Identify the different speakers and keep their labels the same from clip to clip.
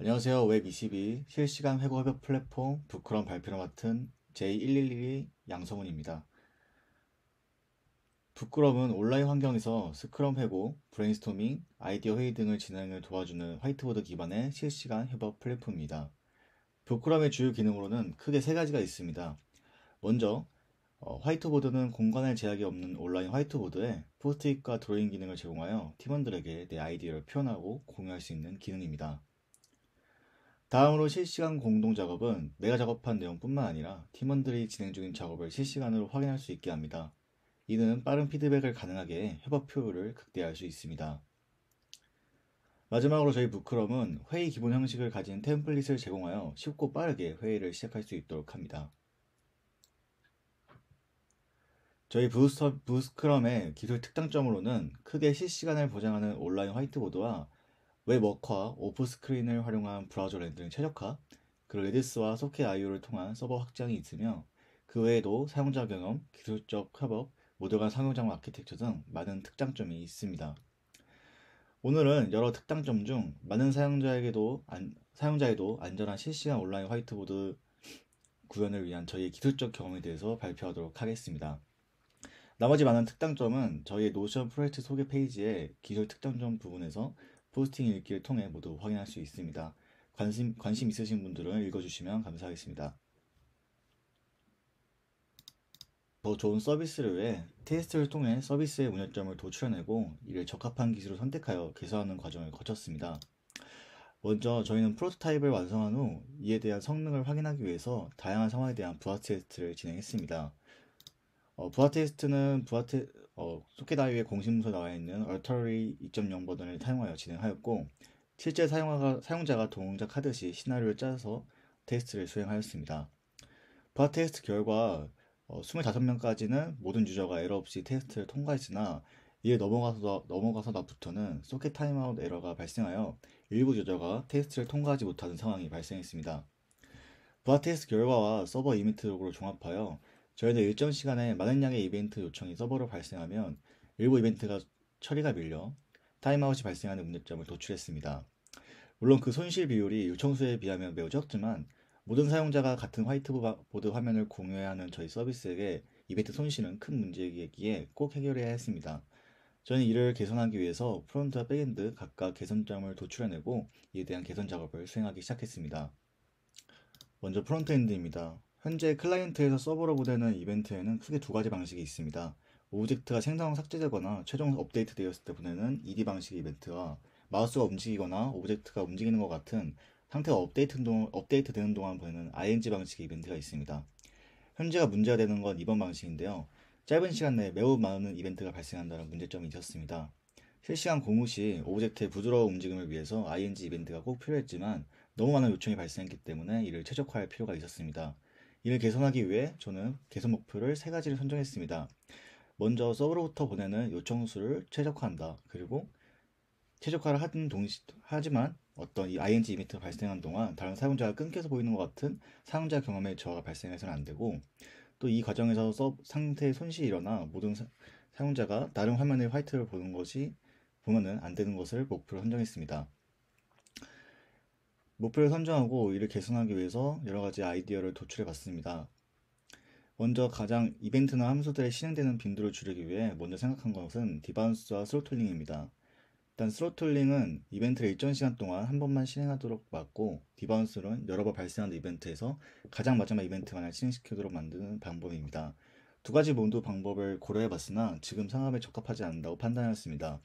Speaker 1: 안녕하세요. 웹22 실시간 회고 협업 플랫폼 부크럼 발표를 맡은 J111 양성훈입니다. 부크럼은 온라인 환경에서 스크럼 회고, 브레인스토밍, 아이디어 회의 등을 진행을 도와주는 화이트보드 기반의 실시간 협업 플랫폼입니다. 부크럼의 주요 기능으로는 크게 세 가지가 있습니다. 먼저 화이트보드는 공간의 제약이 없는 온라인 화이트보드에 포스트잇과 드로잉 기능을 제공하여 팀원들에게 내 아이디어를 표현하고 공유할 수 있는 기능입니다. 다음으로 실시간 공동 작업은 내가 작업한 내용뿐만 아니라 팀원들이 진행 중인 작업을 실시간으로 확인할 수 있게 합니다. 이는 빠른 피드백을 가능하게 해 협업 효율을 극대화할 수 있습니다. 마지막으로 저희 부크럼은 회의 기본 형식을 가진 템플릿을 제공하여 쉽고 빠르게 회의를 시작할 수 있도록 합니다. 저희 부스크럼의 기술 특장점으로는 크게 실시간을 보장하는 온라인 화이트보드와 웹워커와 오프스크린을 활용한 브라우저 렌더링 최적화, 그리고 레디스와 소켓 IO를 통한 서버 확장이 있으며 그 외에도 사용자 경험, 기술적 협업, 모드 간 상호작용 아키텍처 등 많은 특장점이 있습니다. 오늘은 여러 특장점 중 많은 사용자에도 안전한 실시간 온라인 화이트보드 구현을 위한 저희의 기술적 경험에 대해서 발표하도록 하겠습니다. 나머지 많은 특장점은 저희의 노션 프로젝트 소개 페이지의 기술 특장점 부분에서 포스팅 읽기를 통해 모두 확인할 수 있습니다. 관심 있으신 분들은 읽어주시면 감사하겠습니다. 더 좋은 서비스를 위해 테스트를 통해 서비스의 문제점을 도출해내고 이를 적합한 기술을 선택하여 개선하는 과정을 거쳤습니다. 먼저 저희는 프로토타입을 완성한 후 이에 대한 성능을 확인하기 위해서 다양한 상황에 대한 부하 테스트를 진행했습니다. 부하 테스트는 소켓 IO의 공식 문서에 나와 있는 얼터리 2.0 버전을 사용하여 진행하였고, 실제 사용자가 동작하듯이 시나리오를 짜서 테스트를 수행하였습니다. 부하 테스트 결과 25명까지는 모든 유저가 에러 없이 테스트를 통과했으나 이에 넘어가서부터는 소켓 타임아웃 에러가 발생하여 일부 유저가 테스트를 통과하지 못하는 상황이 발생했습니다. 부하 테스트 결과와 서버 이벤트 로그를 종합하여 저희는 일정 시간에 많은 양의 이벤트 요청이 서버로 발생하면 일부 이벤트가 처리가 밀려 타임아웃이 발생하는 문제점을 도출했습니다. 물론 그 손실 비율이 요청 수에 비하면 매우 적지만 모든 사용자가 같은 화이트보드 화면을 공유해야 하는 저희 서비스에게 이벤트 손실은 큰 문제이기에 꼭 해결해야 했습니다. 저는 이를 개선하기 위해서 프론트와 백엔드 각각 개선점을 도출해내고 이에 대한 개선 작업을 수행하기 시작했습니다. 먼저 프론트엔드입니다. 현재 클라이언트에서 서버로 보내는 이벤트에는 크게 두 가지 방식이 있습니다. 오브젝트가 생성 삭제되거나 최종 업데이트 되었을 때 보내는 ED 방식의 이벤트와 마우스가 움직이거나 오브젝트가 움직이는 것 같은 상태가 업데이트 되는 동안 보내는 ING 방식의 이벤트가 있습니다. 현재가 문제가 되는 건 이번 방식인데요. 짧은 시간 내에 매우 많은 이벤트가 발생한다는 문제점이 있었습니다. 실시간 공유 시 오브젝트의 부드러운 움직임을 위해서 ING 이벤트가 꼭 필요했지만 너무 많은 요청이 발생했기 때문에 이를 최적화할 필요가 있었습니다. 이를 개선하기 위해 저는 개선 목표를 세 가지를 선정했습니다. 먼저 서버로부터 보내는 요청 수를 최적화한다. 그리고 최적화를 하지만 어떤 이 ING 이벤트가 발생한 동안 다른 사용자가 끊겨서 보이는 것 같은 사용자 경험의 저하가 발생해서는 안 되고, 또 이 과정에서 상태의 손실이 일어나 모든 사용자가 다른 화면의 화이트를 보면은 안 되는 것을 목표로 선정했습니다. 목표를 선정하고 이를 개선하기 위해서 여러 가지 아이디어를 도출해 봤습니다. 먼저 가장 이벤트나 함수들의 실행되는 빈도를 줄이기 위해 먼저 생각한 것은 디바운스와 스로틀링입니다. 일단 스로틀링은 이벤트를 일정 시간 동안 한 번만 실행하도록 막고, 디바운스는 여러 번 발생하는 이벤트에서 가장 마지막 이벤트만을 실행시키도록 만드는 방법입니다. 두 가지 모두 방법을 고려해봤으나 지금 상황에 적합하지 않는다고 판단하였습니다.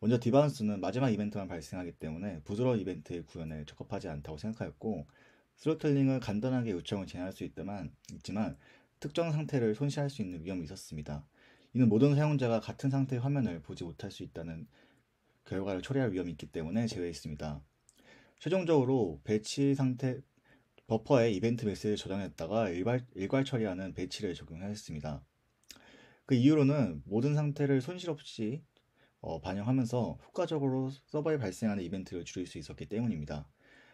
Speaker 1: 먼저 디바운스는 마지막 이벤트만 발생하기 때문에 부드러운 이벤트의 구현에 적합하지 않다고 생각하였고, 스로틀링은 간단하게 요청을 제한할 수 있지만 특정 상태를 손실할 수 있는 위험이 있었습니다. 이는 모든 사용자가 같은 상태의 화면을 보지 못할 수 있다는 결과를 초래할 위험이 있기 때문에 제외했습니다. 최종적으로 배치 상태 버퍼에 이벤트 메시지를 저장했다가 일괄 처리하는 배치를 적용하였습니다. 그 이후로는 모든 상태를 손실 없이 반영하면서 효과적으로 서버에 발생하는 이벤트를 줄일 수 있었기 때문입니다.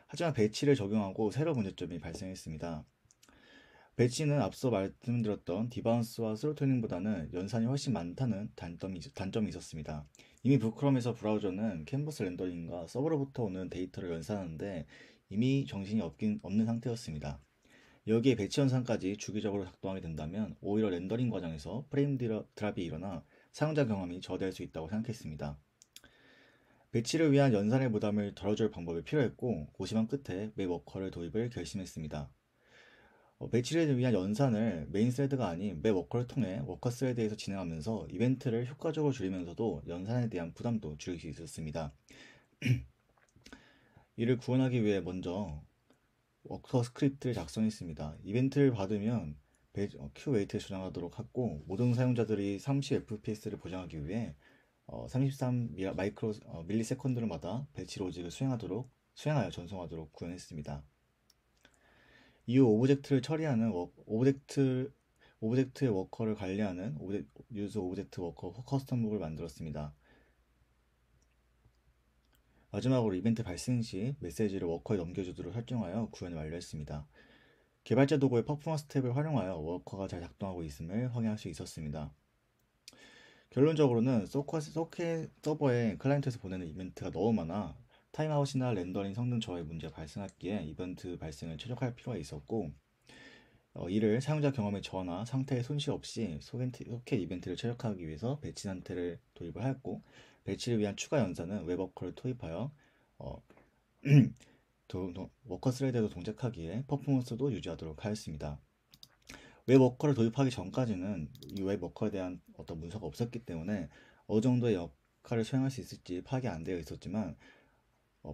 Speaker 1: 하지만 배치를 적용하고 새로운 문제점이 발생했습니다. 배치는 앞서 말씀드렸던 디바운스와 스로틀링보다는 연산이 훨씬 많다는 단점이 있었습니다. 이미 부크럼에서 브라우저는 캔버스 렌더링과 서버로부터 오는 데이터를 연산하는데 이미 정신이 없는 상태였습니다. 여기에 배치 현상까지 주기적으로 작동하게 된다면 오히려 렌더링 과정에서 프레임 드랍이 일어나 사용자 경험이 저하될 수 있다고 생각했습니다. 배치를 위한 연산의 부담을 덜어줄 방법이 필요했고 고심한 끝에 웹 워커를 도입을 결심했습니다. 배치를 위한 연산을 메인 스레드가 아닌 웹 워커를 통해 워커 스레드에서 진행하면서 이벤트를 효과적으로 줄이면서도 연산에 대한 부담도 줄일 수 있었습니다. 이를 구현하기 위해 먼저 워커 스크립트를 작성했습니다. 이벤트를 받으면 q 웨이트를 저장하도록 하고 모든 사용자들이 30fps를 보장하기 위해 33 마이크로 밀리세컨드마다 배치 로직을 수행하여 전송하도록 구현했습니다. 이후 오브젝트를 처리하는 오브젝트의 워커를 관리하는 유즈 오브젝트 워커 커스텀북을 만들었습니다. 마지막으로 이벤트 발생 시 메시지를 워커에 넘겨주도록 설정하여 구현을 완료했습니다. 개발자 도구의 퍼포먼스 탭을 활용하여 워커가 잘 작동하고 있음을 확인할 수 있었습니다. 결론적으로는 소켓 서버에 클라이언트에서 보내는 이벤트가 너무 많아 타임아웃이나 렌더링 성능 저하의 문제가 발생했기에 이벤트 발생을 최적화할 필요가 있었고 이를 사용자 경험의 저하나 상태의 손실 없이 소켓 이벤트를 최적화하기 위해서 배치 상태를 도입을 하였고 배치를 위한 추가 연산은 웹워커를 도입하여 워커 스레드에도 동작하기에 퍼포먼스도 유지하도록 하였습니다. 웹워커를 도입하기 전까지는 이 웹워커에 대한 어떤 문서가 없었기 때문에 어느 정도의 역할을 수행할 수 있을지 파악이 안 되어 있었지만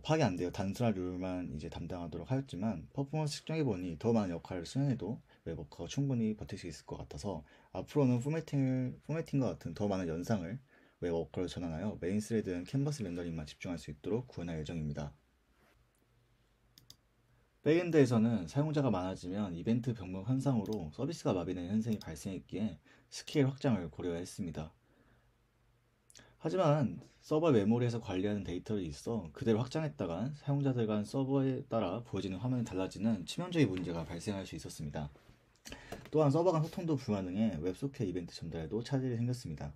Speaker 1: 파악이 안 돼요. 단순한 룰만 이제 담당하도록 하였지만 퍼포먼스 측정해 보니 더 많은 역할을 수행해도 웹워커가 충분히 버틸 수 있을 것 같아서 앞으로는 포매팅과 같은 더 많은 연상을 웹워커로 전환하여 메인 스레드는 캔버스 렌더링만 집중할 수 있도록 구현할 예정입니다. 백엔드에서는 사용자가 많아지면 이벤트 병목 현상으로 서비스가 마비되는 현상이 발생했기에 스케일 확장을 고려했습니다. 하지만 서버 메모리에서 관리하는 데이터를 있어 그대로 확장했다간 사용자들 간 서버에 따라 보여지는 화면이 달라지는 치명적인 문제가 발생할 수 있었습니다. 또한 서버 간 소통도 불가능해 웹소켓 이벤트 전달에도 차질이 생겼습니다.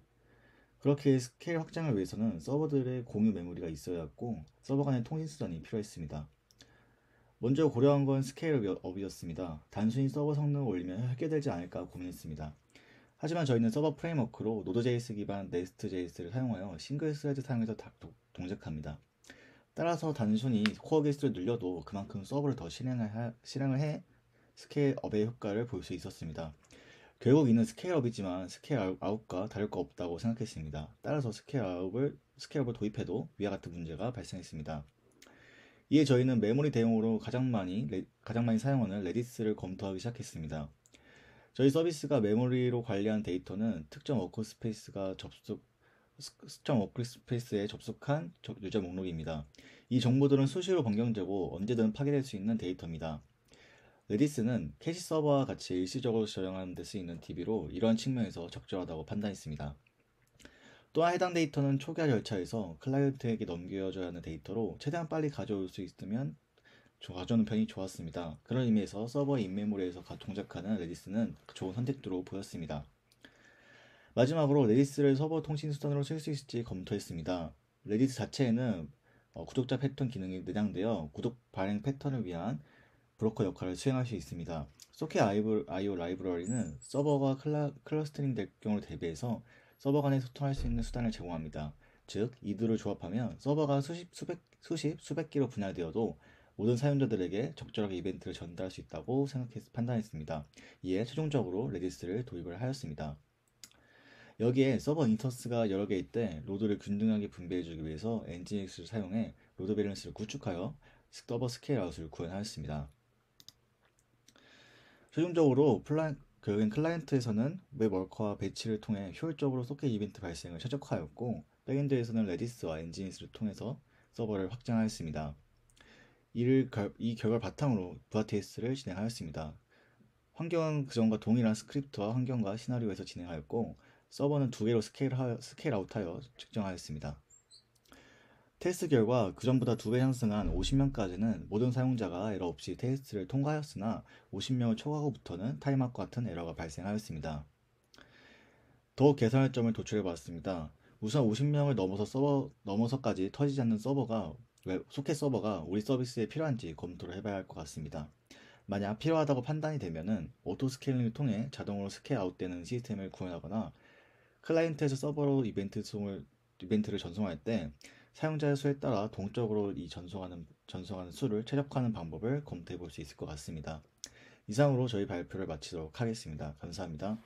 Speaker 1: 그렇게 스케일 확장을 위해서는 서버들의 공유 메모리가 있어야 했고 서버 간의 통신 수단이 필요했습니다. 먼저 고려한 건 스케일업이었습니다. 단순히 서버 성능을 올리면 해결되지 않을까 고민했습니다. 하지만 저희는 서버 프레임워크로 노드.js 기반 네스트.js를 사용하여 싱글 스레드 사용해서 동작합니다. 따라서 단순히 코어 개수를 늘려도 그만큼 서버를 더 실행을 해 스케일업의 효과를 볼 수 있었습니다. 결국 이는 스케일업이지만 스케일아웃과 다를 거 없다고 생각했습니다. 따라서 스케일업을 도입해도 위와 같은 문제가 발생했습니다. 이에 저희는 메모리 대용으로 가장 많이 사용하는 레디스를 검토하기 시작했습니다. 저희 서비스가 메모리로 관리한 데이터는 특정 워크스페이스에 접속한 유저 목록입니다. 이 정보들은 수시로 변경되고 언제든 파괴될 수 있는 데이터입니다. 레디스는 캐시 서버와 같이 일시적으로 저장하는 데 쓰이는 DB로 이러한 측면에서 적절하다고 판단했습니다. 또한 해당 데이터는 초기화 절차에서 클라이언트에게 넘겨줘야 하는 데이터로 최대한 빨리 가져올 수 있으면 가져오는 편이 좋았습니다. 그런 의미에서 서버의 인메모리에서 동작하는 레디스는 좋은 선택도로 보였습니다. 마지막으로 레디스를 서버 통신 수단으로 쓸 수 있을지 검토했습니다. 레디스 자체에는 구독자 패턴 기능이 내장되어 구독 발행 패턴을 위한 브로커 역할을 수행할 수 있습니다. 소켓 IO 라이브러리는 서버가 클러스터링 될 경우를 대비해서 서버 간에 소통할 수 있는 수단을 제공합니다. 즉, 이들을 조합하면 서버가 수백 개로 분할되어도 모든 사용자들에게 적절하게 이벤트를 전달할 수 있다고 판단했습니다. 이에 최종적으로 레디스를 도입을 하였습니다. 여기에 서버 인스턴스가 여러 개일 때 로드를 균등하게 분배해주기 위해서 nginx를 사용해 로드 밸런스를 구축하여 서버 스케일아웃을 구현하였습니다. 최종적으로 결국엔 클라이언트에서는 웹워커와 배치를 통해 효율적으로 소켓 이벤트 발생을 최적화하였고 백엔드에서는 레디스와 nginx를 통해서 서버를 확장하였습니다. 이 결과를 바탕으로 부하테스트를 진행하였습니다. 환경은 그전과 동일한 스크립트와 환경과 시나리오에서 진행하였고 서버는 2개로 스케일아웃하여 측정하였습니다. 테스트 결과 그전보다 2배 상승한 50명까지는 모든 사용자가 에러 없이 테스트를 통과하였으나 50명을 초과하고부터는 타임아웃과 같은 에러가 발생하였습니다. 더욱 개선할 점을 도출해보았습니다. 우선 50명을 넘어서까지 터지지 않는 서버가 소켓 서버가 우리 서비스에 필요한지 검토를 해봐야 할 것 같습니다. 만약 필요하다고 판단이 되면은 오토 스케일링을 통해 자동으로 스케일 아웃되는 시스템을 구현하거나 클라이언트에서 서버로 이벤트를 전송할 때 사용자의 수에 따라 동적으로 전송하는 수를 최적화하는 방법을 검토해 볼 수 있을 것 같습니다. 이상으로 저희 발표를 마치도록 하겠습니다. 감사합니다.